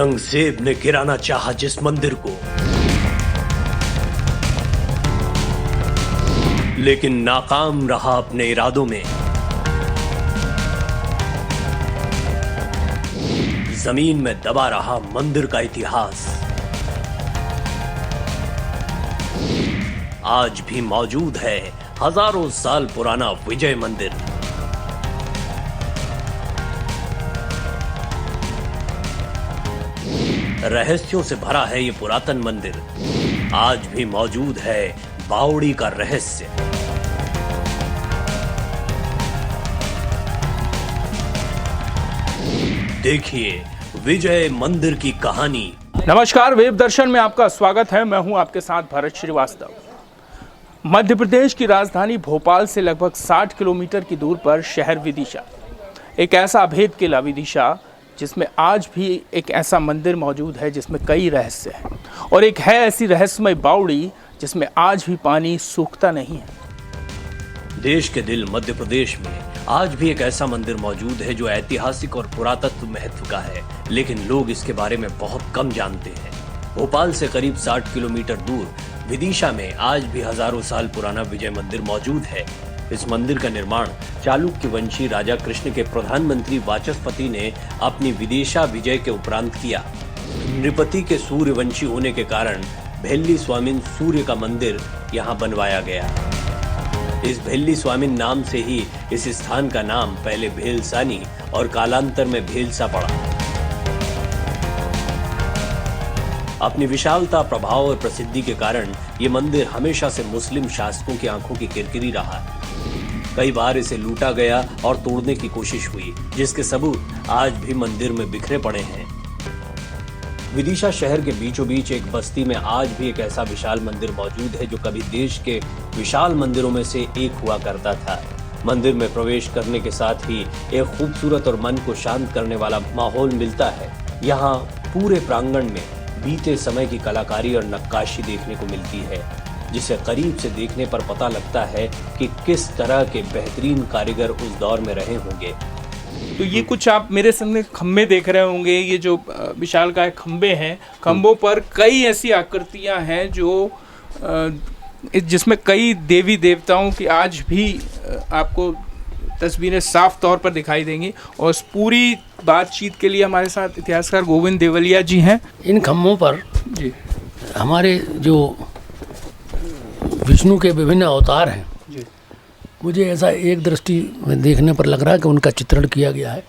औरंगजेब ने गिराना चाहा जिस मंदिर को, लेकिन नाकाम रहा अपने इरादों में। जमीन में दबा रहा मंदिर का इतिहास आज भी मौजूद है। हजारों साल पुराना विजय मंदिर। रहस्यों से भरा है ये पुरातन मंदिर। आज भी मौजूद है बावड़ी का रहस्य। देखिए विजय मंदिर की कहानी। नमस्कार, वेब दर्शन में आपका स्वागत है। मैं हूं आपके साथ भरत श्रीवास्तव। मध्य प्रदेश की राजधानी भोपाल से लगभग 60 किलोमीटर की दूर पर शहर विदिशा, एक ऐसा अभेद किला विदिशा जिसमें आज भी एक ऐसा मंदिर मौजूद है जिसमें कई रहस्य हैं, और एक है ऐसी रहस्यमय बावड़ी जिसमें आज भी पानी सूखता नहीं है। देश के दिल मध्य प्रदेश में आज भी एक ऐसा मंदिर मौजूद है जो ऐतिहासिक और पुरातत्व महत्व का है, लेकिन लोग इसके बारे में बहुत कम जानते हैं। भोपाल से करीब 60 किलोमीटर दूर विदिशा में आज भी हजारों साल पुराना विजय मंदिर मौजूद है। इस मंदिर का निर्माण चालुक्य वंशी राजा कृष्ण के प्रधानमंत्री वाचस्पति ने अपनी विदिशा विजय के उपरांत किया। नृपति के सूर्यवंशी होने के कारण भेल्ली स्वामिन सूर्य का मंदिर यहाँ बनवाया गया। इस भेल्ली स्वामिन नाम से ही इस स्थान का नाम पहले भेलसानी और कालांतर में भेलसा पड़ा। अपनी विशालता, प्रभाव और प्रसिद्धि के कारण ये मंदिर हमेशा से मुस्लिम शासकों की आंखों की किरकिरी रहा। कई बार इसे लूटा गया और तोड़ने की कोशिश हुई, जिसके सबूत आज भी मंदिर में बिखरे पड़े हैं। विदिशा शहर के बीचों बीच एक बस्ती में आज भी एक ऐसा विशाल मंदिर मौजूद है जो कभी देश के विशाल मंदिरों में से एक हुआ करता था। मंदिर में प्रवेश करने के साथ ही एक खूबसूरत और मन को शांत करने वाला माहौल मिलता है। यहाँ पूरे प्रांगण में बीते समय की कलाकारी और नक्काशी देखने को मिलती है, जिसे करीब से देखने पर पता लगता है कि किस तरह के बेहतरीन कारीगर उस दौर में रहे होंगे। तो ये कुछ आप मेरे सामने खंबे देख रहे होंगे। ये जो विशालकाय खंबे हैं, खंबों पर कई ऐसी आकृतियां हैं जो जिसमें कई देवी देवताओं की आज भी आपको तस्वीरें साफ तौर पर दिखाई देंगी। और इस पूरी बातचीत के लिए हमारे साथ इतिहासकार गोविंद देवलिया जी हैं। इन खम्भों पर जी हमारे जो विष्णु के विभिन्न अवतार हैं, मुझे ऐसा एक दृष्टि में देखने पर लग रहा है कि उनका चित्रण किया गया है।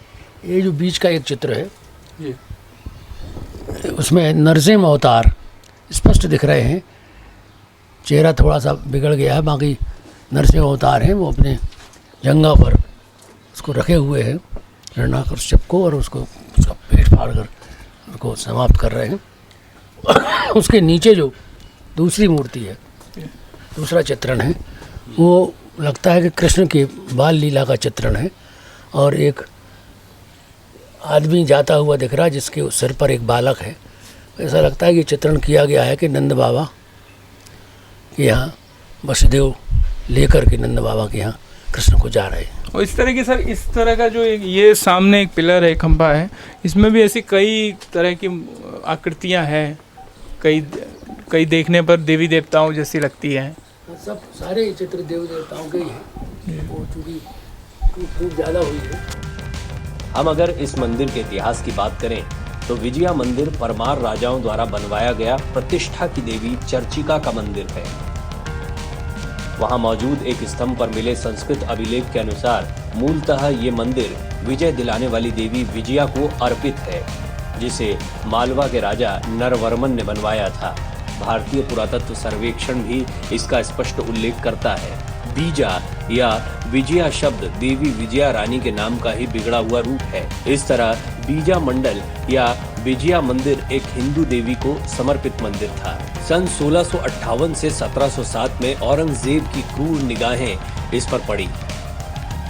ये जो बीच का एक चित्र है जी, उसमें नरसिंह अवतार स्पष्ट दिख रहे हैं। चेहरा थोड़ा सा बिगड़ गया है, बाकी नरसिंह अवतार हैं। वो अपने जंगा पर उसको रखे हुए हैं, हिरण्याकश्यप को, और उसका पेट फाड़ कर उसको समाप्त कर रहे हैं। उसके नीचे जो दूसरी मूर्ति है, दूसरा चित्रण है, वो लगता है कि कृष्ण की बाल लीला का चित्रण है। और एक आदमी जाता हुआ दिख रहा है जिसके सिर पर एक बालक है। ऐसा लगता है कि चित्रण किया गया है कि नंद बाबा के यहाँ वसुदेव लेकर के नंद बाबा के यहाँ कृष्ण को जा रहे हैं। और इस तरह की सर, इस तरह का जो ये सामने एक पिलर है, खंभा है, इसमें भी ऐसी कई तरह की आकृतियां हैं। कई देखने पर देवी देवताओं जैसी लगती हैं। सब सारे चित्र देवी देवताओं के ही हैं। वो चूँकि खूब ज़्यादा हुई है। हम अगर इस मंदिर के इतिहास की बात करें तो विजया मंदिर परमार राजाओं द्वारा बनवाया गया प्रतिष्ठा की देवी चर्चिका का मंदिर है। वहां मौजूद एक स्तंभ पर मिले संस्कृत अभिलेख के अनुसार मूलतः ये मंदिर विजय दिलाने वाली देवी विजया को अर्पित है, जिसे मालवा के राजा नरवर्मन ने बनवाया था। भारतीय पुरातत्व सर्वेक्षण भी इसका स्पष्ट उल्लेख करता है। बीजा या विजया शब्द देवी विजया रानी के नाम का ही बिगड़ा हुआ रूप है। इस तरह बीजा मंडल या विजया मंदिर एक हिंदू देवी को समर्पित मंदिर था। सन 1658 से 1707 में औरंगजेब की क्रूर निगाहें इस पर पड़ी।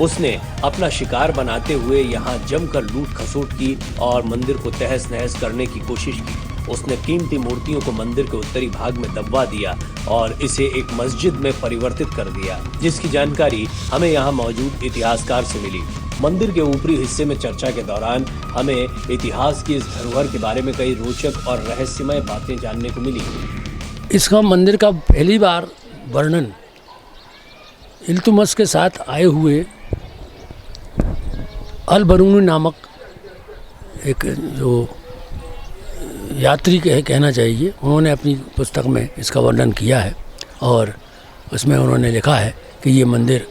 उसने अपना शिकार बनाते हुए यहाँ जमकर लूट खसोट की और मंदिर को तहस नहस करने की कोशिश की। उसने कीमती मूर्तियों को मंदिर के उत्तरी भाग में दबवा दिया और इसे एक मस्जिद में परिवर्तित कर दिया, जिसकी जानकारी हमें यहाँ मौजूद इतिहासकार से मिली। मंदिर के ऊपरी हिस्से में चर्चा के दौरान हमें इतिहास की इस धरोहर के बारे में कई रोचक और रहस्यमय बातें जानने को मिली। इसका मंदिर का पहली बार वर्णन इल्तुतमिश के साथ आए हुए अल बरूनी नामक एक जो यात्री कहना चाहिए, उन्होंने अपनी पुस्तक में इसका वर्णन किया है और उसमें उन्होंने लिखा है कि ये मंदिर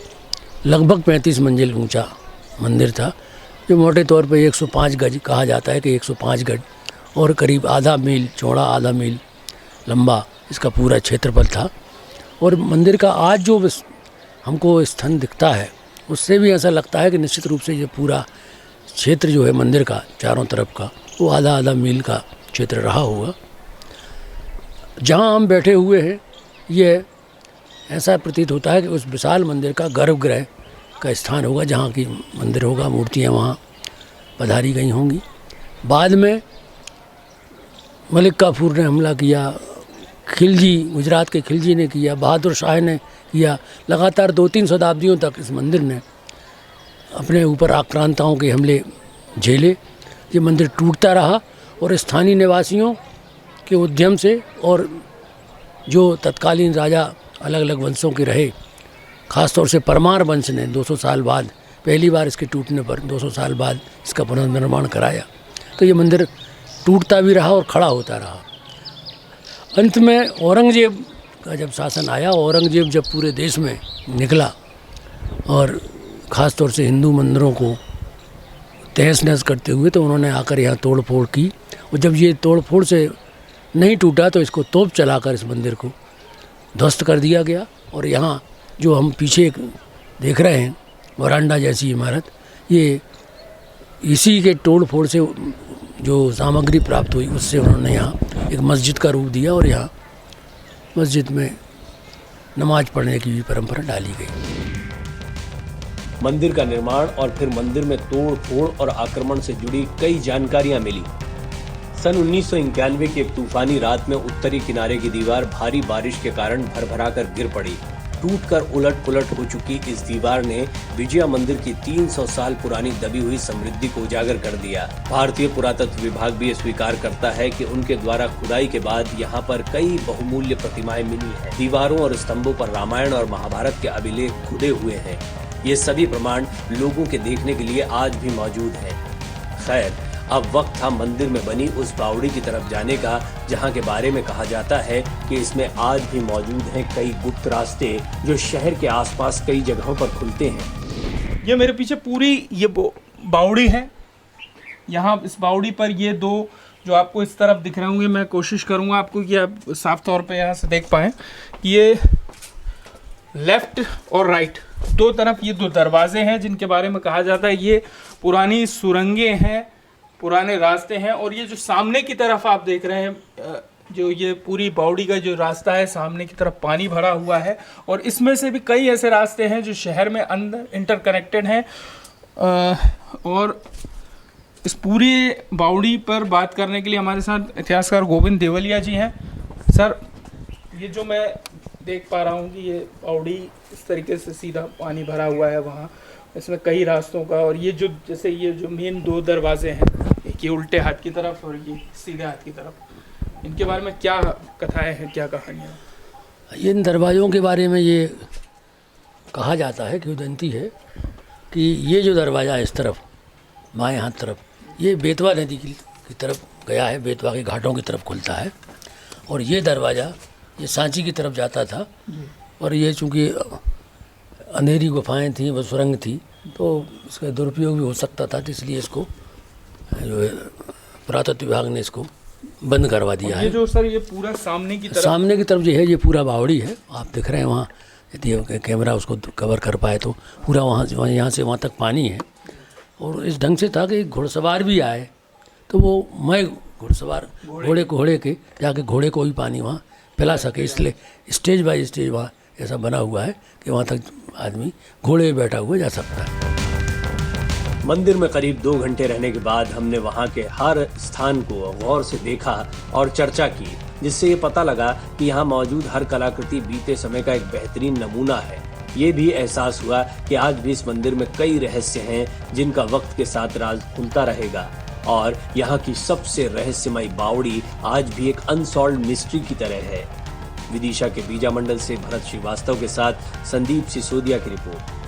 लगभग 35 मंजिल ऊंचा मंदिर था, जो मोटे तौर पे 105 गज कहा जाता है कि 105 गज और करीब आधा मील चौड़ा, आधा मील लंबा इसका पूरा क्षेत्रफल था। और मंदिर का आज जो हमको स्थन दिखता है उससे भी ऐसा लगता है कि निश्चित रूप से ये पूरा क्षेत्र जो है मंदिर का चारों तरफ का वो आधा आधा मील का क्षेत्र रहा होगा। जहाँ हम बैठे हुए हैं ये ऐसा प्रतीत होता है कि उस विशाल मंदिर का गर्भगृह का स्थान होगा, जहाँ की मंदिर होगा, मूर्तियाँ वहाँ पधारी गई होंगी। बाद में मलिक काफूर ने हमला किया, खिलजी, गुजरात के खिलजी ने किया, बहादुर शाह ने किया। लगातार 2-3 शताब्दियों तक इस मंदिर ने अपने ऊपर आक्रांताओं के हमले झेले। ये मंदिर टूटता रहा और स्थानीय निवासियों के उद्यम से और जो तत्कालीन राजा अलग अलग वंशों के रहे, ख़ासतौर से परमार वंश ने 200 साल बाद, पहली बार इसके टूटने पर 200 साल बाद इसका पुनर्निर्माण कराया। तो ये मंदिर टूटता भी रहा और खड़ा होता रहा। अंत में औरंगजेब का जब शासन आया, औरंगजेब जब पूरे देश में निकला और ख़ास तौर से हिंदू मंदिरों को तहस नहस करते हुए, तो उन्होंने आकर यहाँ तोड़ फोड़ की। और जब ये तोड़ फोड़ से नहीं टूटा तो इसको तोप चलाकर इस मंदिर को ध्वस्त कर दिया गया। और यहाँ जो हम पीछे देख रहे हैं वरांडा जैसी इमारत, ये इसी के तोड़ फोड़ से जो सामग्री प्राप्त हुई उससे उन्होंने यहाँ एक मस्जिद का रूप दिया और यहाँ मस्जिद में नमाज पढ़ने की भी परंपरा डाली गई। मंदिर का निर्माण और फिर मंदिर में तोड़ फोड़ और आक्रमण से जुड़ी कई जानकारियां मिली। सन 1991 की एक तूफानी रात में उत्तरी किनारे की दीवार भारी बारिश के कारण भरभराकर गिर पड़ी। टूटकर उलट पुलट हो चुकी इस दीवार ने विजया मंदिर की 300 साल पुरानी दबी हुई समृद्धि को उजागर कर दिया। भारतीय पुरातत्व विभाग भी ये स्वीकार करता है कि उनके द्वारा खुदाई के बाद यहाँ पर कई बहुमूल्य प्रतिमाएं मिली हैं। दीवारों और स्तंभों पर रामायण और महाभारत के अभिलेख खुदे हुए हैं। ये सभी प्रमाण लोगों के देखने के लिए आज भी मौजूद हैं। खैर, अब वक्त था मंदिर में बनी उस बावड़ी की तरफ जाने का, जहां के बारे में कहा जाता है कि इसमें आज भी मौजूद हैं कई गुप्त रास्ते जो शहर के आसपास कई जगहों पर खुलते हैं। ये मेरे पीछे पूरी ये बावड़ी है। यहाँ इस बावड़ी पर ये दो जो आपको इस तरफ दिख रहे होंगे, मैं कोशिश करूँगा आपको कि आप साफ तौर पे यहाँ से देख पाएँ कि ये लेफ्ट और राइट दो तरफ ये दो दरवाजे हैं जिनके बारे में कहा जाता है ये पुरानी सुरंगें हैं, पुराने रास्ते हैं। और ये जो सामने की तरफ आप देख रहे हैं, जो ये पूरी बावड़ी का जो रास्ता है, सामने की तरफ पानी भरा हुआ है। और इसमें से भी कई ऐसे रास्ते हैं जो शहर में अंदर इंटरकनेक्टेड हैं। और इस पूरी बावड़ी पर बात करने के लिए हमारे साथ इतिहासकार गोविंद देवलिया जी हैं। सर, ये जो मैं देख पा रहा हूँ कि ये बावड़ी इस तरीके से सीधा पानी भरा हुआ है वहाँ, इसमें कई रास्तों का, और ये जो जैसे ये जो मेन दो दरवाजे हैं, एक ये उल्टे हाथ की तरफ और ये सीधे हाथ की तरफ, इनके बारे में क्या कथाएं हैं, क्या कहानियाँ? इन दरवाज़ों के बारे में ये कहा जाता है, किंवदंती है कि ये जो दरवाज़ा है इस तरफ बाएं हाथ तरफ, ये बेतवा नदी की तरफ गया है, बेतवा के घाटों की तरफ खुलता है। और ये दरवाज़ा ये सांची की तरफ जाता था। और ये चूँकि अंधेरी गुफाएं थीं, वो सुरंग थी, तो इसका दुरुपयोग भी हो सकता था, तो इसलिए इसको जो है पुरातत्व विभाग ने इसको बंद करवा दिया है। ये जो सर ये पूरा सामने की तरफ जो है ये पूरा बावड़ी है, आप दिख रहे हैं वहाँ, यदि कैमरा उसको कवर कर पाए तो पूरा वहाँ यहाँ से वहाँ तक पानी है। और इस ढंग से था कि घुड़सवार भी आए तो वो मैं घुड़सवार घोड़े के जाके घोड़े को भी पानी वहाँ पिला सके, इसलिए स्टेज बाय स्टेज वहाँ ऐसा बना हुआ है कि वहाँ तक आदमी घोड़े पे बैठा हुआ जा सकता है। मंदिर में करीब 2 घंटे रहने के बाद हमने वहाँ के हर स्थान को गौर से देखा और चर्चा की, जिससे ये पता लगा कि यहाँ मौजूद हर कलाकृति बीते समय का एक बेहतरीन नमूना है। ये भी एहसास हुआ कि आज भी इस मंदिर में कई रहस्य हैं जिनका वक्त के साथ राज खुलता रहेगा और यहाँ की सबसे रहस्यमयी बावड़ी आज भी एक अनसॉल्व्ड मिस्ट्री की तरह है। विदिशा के बीजा मंडल से भरत श्रीवास्तव के साथ संदीप सिसोदिया की रिपोर्ट।